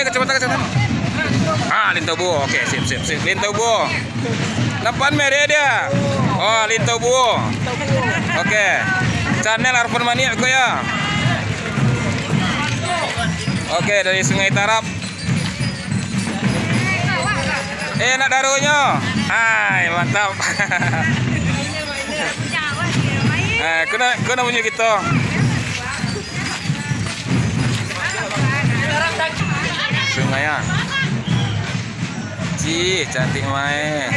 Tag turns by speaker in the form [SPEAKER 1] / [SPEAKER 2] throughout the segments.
[SPEAKER 1] Kecamatan. Lintobuo. Oke, sip. Lintobuo. Depan merah dia. Oh, Lintobuo. Oke. Channel Arfan Mania kok ya. Oke, dari Sungai Tarap. Enak darunya. Hai, mantap. Kena punya gitu. Sungainya. Ci, cantik main.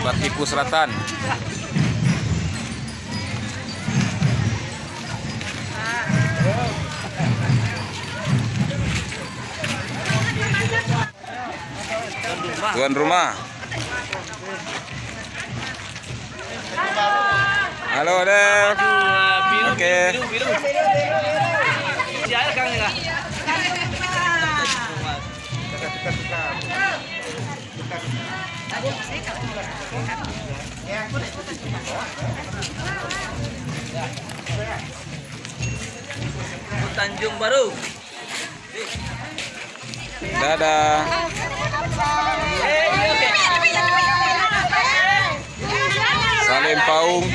[SPEAKER 1] Batipu Selatan. Tuan rumah. Halo, Dev. Oke.
[SPEAKER 2] Tanjung Baru.
[SPEAKER 1] Dadah. Salim Paung.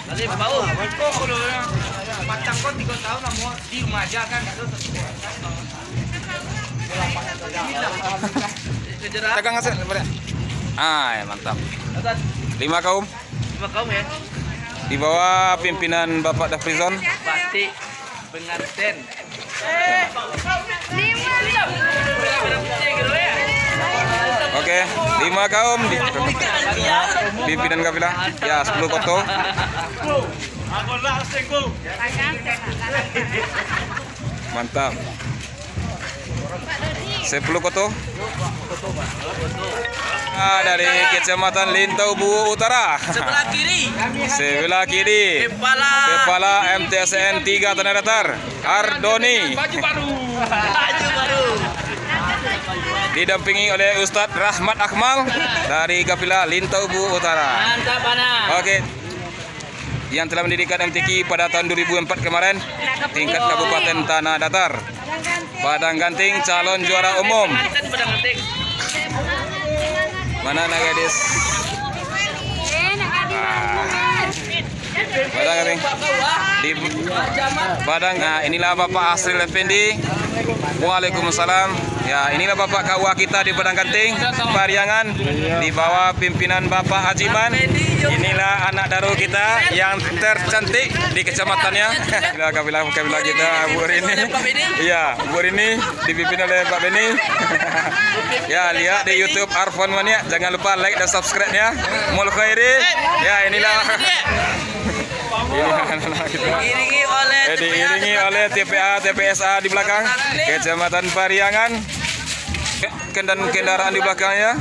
[SPEAKER 2] Salim Paung. Macam kau 3 tahun mau di rumah aja kan.
[SPEAKER 1] Tegang ngasih. Ya mantap. 5 kaum.
[SPEAKER 2] 5 kaum ya.
[SPEAKER 1] Di bawah pimpinan Bapak Dafrizon.
[SPEAKER 2] Batik pengantin.
[SPEAKER 1] Oke, 5 kaum di pimpinan kafilah. Ya, 10 koto. Mantap. 10 koto. Dari Kecamatan Lintobuo Utara. Sebelah kiri. Kepala MTSN 3 Tanah Datar, Ardoni.
[SPEAKER 2] Baju baru.
[SPEAKER 1] Didampingi oleh Ustadz Rahmat Akmal dari kafilah Lintobuo Utara.
[SPEAKER 2] Mantap, Ana.
[SPEAKER 1] Oke. Yang telah mendirikan MTQ pada tahun 2004 kemarin, tingkat Kabupaten Tanah Datar. Padang Ganting calon juara umum. Mana anak gadis? Padang Ganting. Di Padang. Nah, inilah Bapak Asril Effendi. Waalaikumsalam. Ya, inilah Bapak KUA kita di Padang Ganting, Pariangan, di bawah pimpinan Bapak Ajiman. Inilah anak daru kita yang tercantik di kecamatannya. Inilah kabilah kita Bu Rini. Iya, Bu Rini dipimpin oleh Pak Beni. Ya, lihat di YouTube Arfan Mania. Jangan lupa like dan subscribe-nya. Mul khairi. Ya, inilah diiringi oleh TPA TPSA di belakang, Kecamatan Pariangan, dan kendaraan di belakangnya.